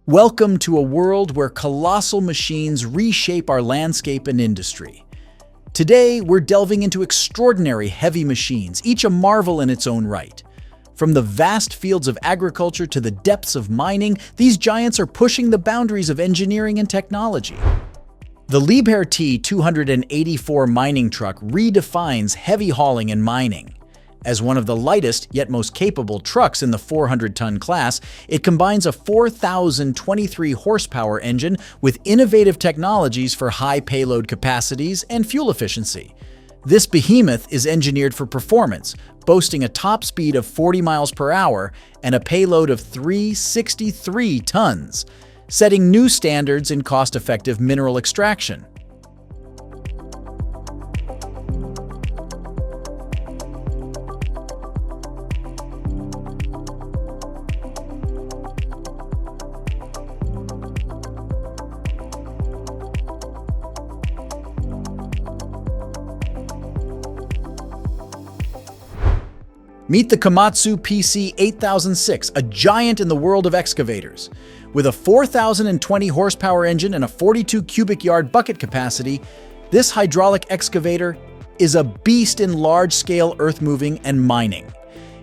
Welcome to a world where colossal machines reshape our landscape and industry. Today, we're delving into extraordinary heavy machines, each a marvel in its own right. From the vast fields of agriculture to the depths of mining, these giants are pushing the boundaries of engineering and technology. The Liebherr T284 mining truck redefines heavy hauling and mining. As one of the lightest yet most capable trucks in the 400-ton class, it combines a 4,023 horsepower engine with innovative technologies for high payload capacities and fuel efficiency. This behemoth is engineered for performance, boasting a top speed of 40 miles per hour and a payload of 363 tons, setting new standards in cost-effective mineral extraction. Meet the Komatsu PC8006, a giant in the world of excavators. With a 4,020 horsepower engine and a 42 cubic yard bucket capacity, this hydraulic excavator is a beast in large-scale earth-moving and mining.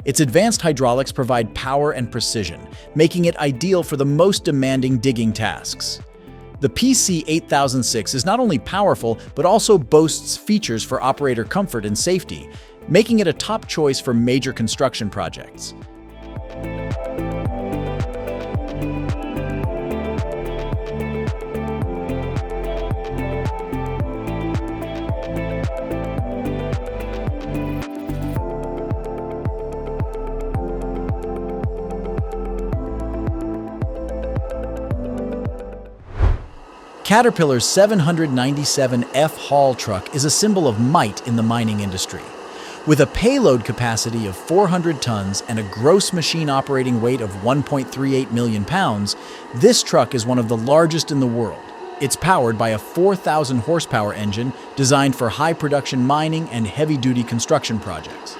Its advanced hydraulics provide power and precision, making it ideal for the most demanding digging tasks. The PC8006 is not only powerful, but also boasts features for operator comfort and safety, making it a top choice for major construction projects. Caterpillar's 797F haul truck is a symbol of might in the mining industry. With a payload capacity of 400 tons and a gross machine operating weight of 1.38 million pounds, this truck is one of the largest in the world. It's powered by a 4,000 horsepower engine designed for high production mining and heavy-duty construction projects.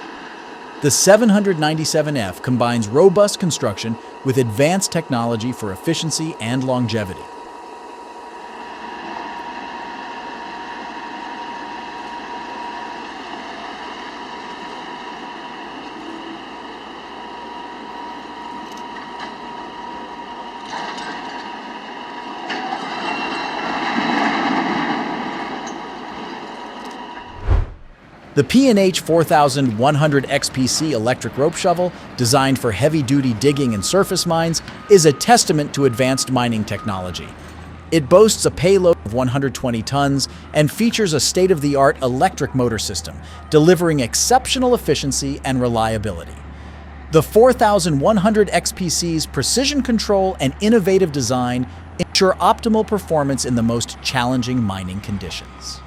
The 797F combines robust construction with advanced technology for efficiency and longevity. The P&H 4100 XPC electric rope shovel, designed for heavy-duty digging and surface mines, is a testament to advanced mining technology. It boasts a payload of 120 tons and features a state-of-the-art electric motor system, delivering exceptional efficiency and reliability. The 4100 XPC's precision control and innovative design ensure optimal performance in the most challenging mining conditions.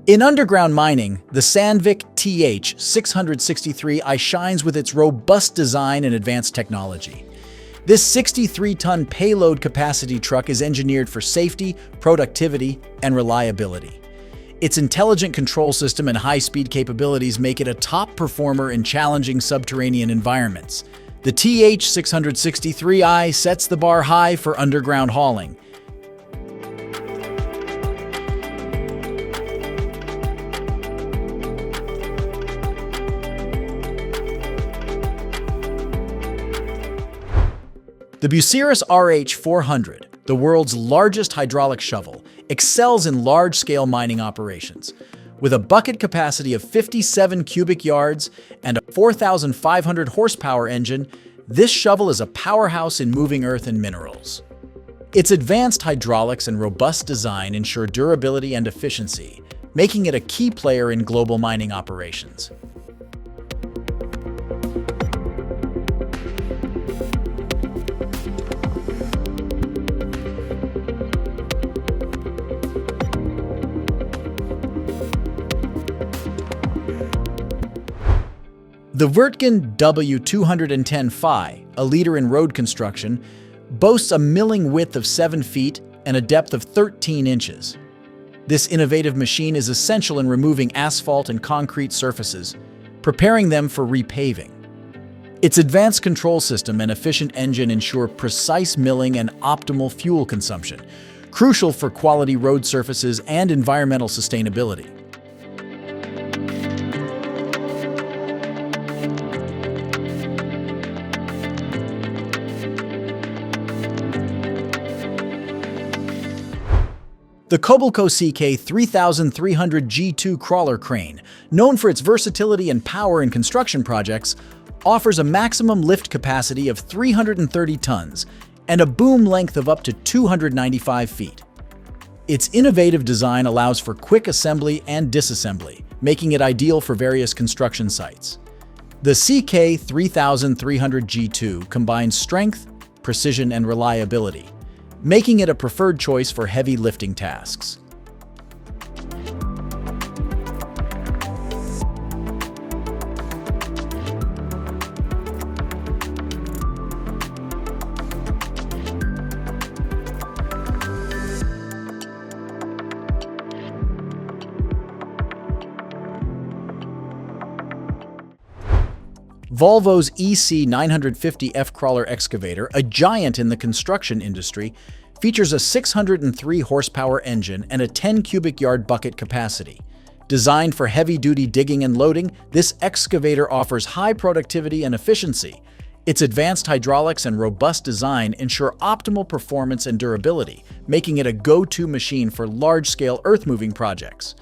In underground mining, the Sandvik TH663i shines with its robust design and advanced technology. This 63-ton payload capacity truck is engineered for safety, productivity, and reliability. Its intelligent control system and high-speed capabilities make it a top performer in challenging subterranean environments. The TH663i sets the bar high for underground hauling. The Bucyrus RH400, the world's largest hydraulic shovel, excels in large-scale mining operations. With a bucket capacity of 57 cubic yards and a 4,500 horsepower engine, this shovel is a powerhouse in moving earth and minerals. Its advanced hydraulics and robust design ensure durability and efficiency, making it a key player in global mining operations. The Wirtgen W210 Phi, a leader in road construction, boasts a milling width of 7 feet and a depth of 13 inches. This innovative machine is essential in removing asphalt and concrete surfaces, preparing them for repaving. Its advanced control system and efficient engine ensure precise milling and optimal fuel consumption, crucial for quality road surfaces and environmental sustainability. The Kobylko CK3300 G2 crawler crane, known for its versatility and power in construction projects, offers a maximum lift capacity of 330 tons and a boom length of up to 295 feet. Its innovative design allows for quick assembly and disassembly, making it ideal for various construction sites. The CK3300 G2 combines strength, precision, and reliability, making it a preferred choice for heavy lifting tasks. Volvo's EC950F crawler excavator, a giant in the construction industry, features a 603 horsepower engine and a 10 cubic yard bucket capacity. Designed for heavy-duty digging and loading, this excavator offers high productivity and efficiency. Its advanced hydraulics and robust design ensure optimal performance and durability, making it a go-to machine for large-scale earth-moving projects.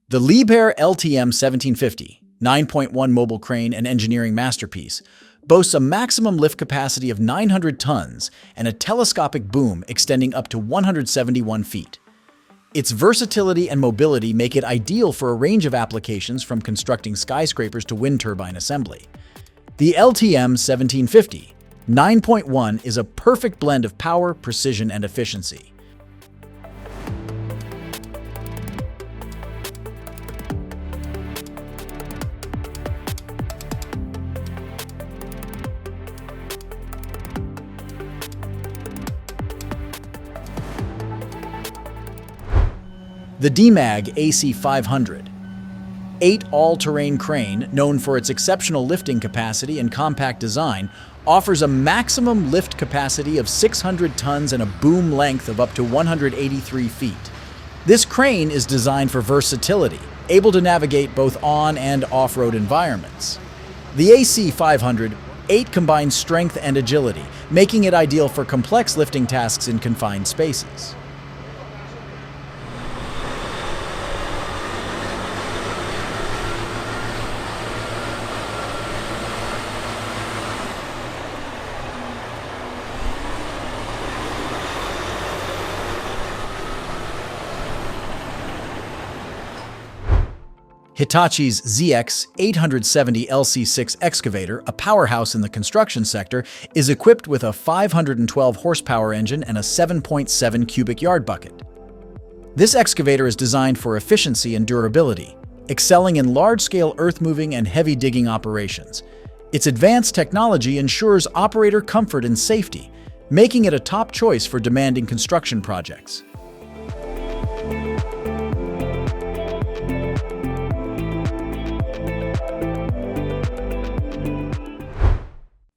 The Liebherr LTM 1750, 9.1 mobile crane and engineering masterpiece, boasts a maximum lift capacity of 900 tons and a telescopic boom extending up to 171 feet. Its versatility and mobility make it ideal for a range of applications from constructing skyscrapers to wind turbine assembly. The LTM 1750, 9.1 is a perfect blend of power, precision, and efficiency. The Demag AC500, 8 all-terrain crane known for its exceptional lifting capacity and compact design, offers a maximum lift capacity of 600 tons and a boom length of up to 183 feet. This crane is designed for versatility, able to navigate both on- and off-road environments. The AC500 8 combines strength and agility, making it ideal for complex lifting tasks in confined spaces. Hitachi's ZX870 LC6 excavator, a powerhouse in the construction sector, is equipped with a 512 horsepower engine and a 7.7 cubic yard bucket. This excavator is designed for efficiency and durability, excelling in large-scale earth-moving and heavy digging operations. Its advanced technology ensures operator comfort and safety, making it a top choice for demanding construction projects.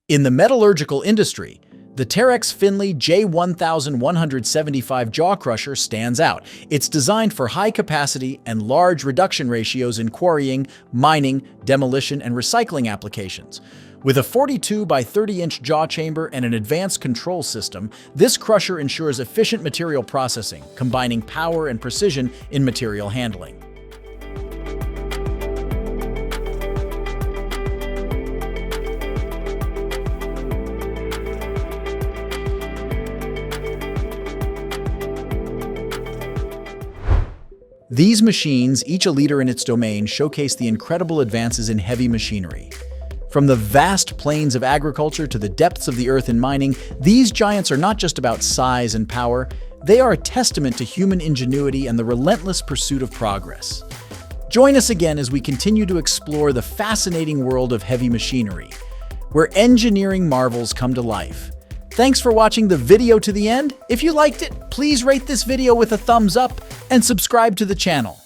In the metallurgical industry, the Terex Finlay J1175 jaw crusher stands out. It's designed for high capacity and large reduction ratios in quarrying, mining, demolition, and recycling applications. With a 42 by 30-inch jaw chamber and an advanced control system, this crusher ensures efficient material processing, combining power and precision in material handling. These machines, each a leader in its domain, showcase the incredible advances in heavy machinery. From the vast plains of agriculture to the depths of the earth in mining, these giants are not just about size and power, They are a testament to human ingenuity and the relentless pursuit of progress. Join us again as we continue to explore the fascinating world of heavy machinery, where engineering marvels come to life. Thanks for watching the video to the end. If you liked it, please rate this video with a thumbs up and subscribe to the channel.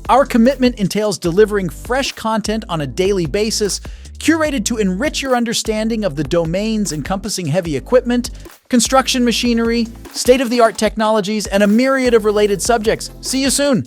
Our commitment entails delivering fresh content on a daily basis, curated to enrich your understanding of the domains encompassing heavy equipment, construction machinery, state-of-the-art technologies, and a myriad of related subjects. See you soon!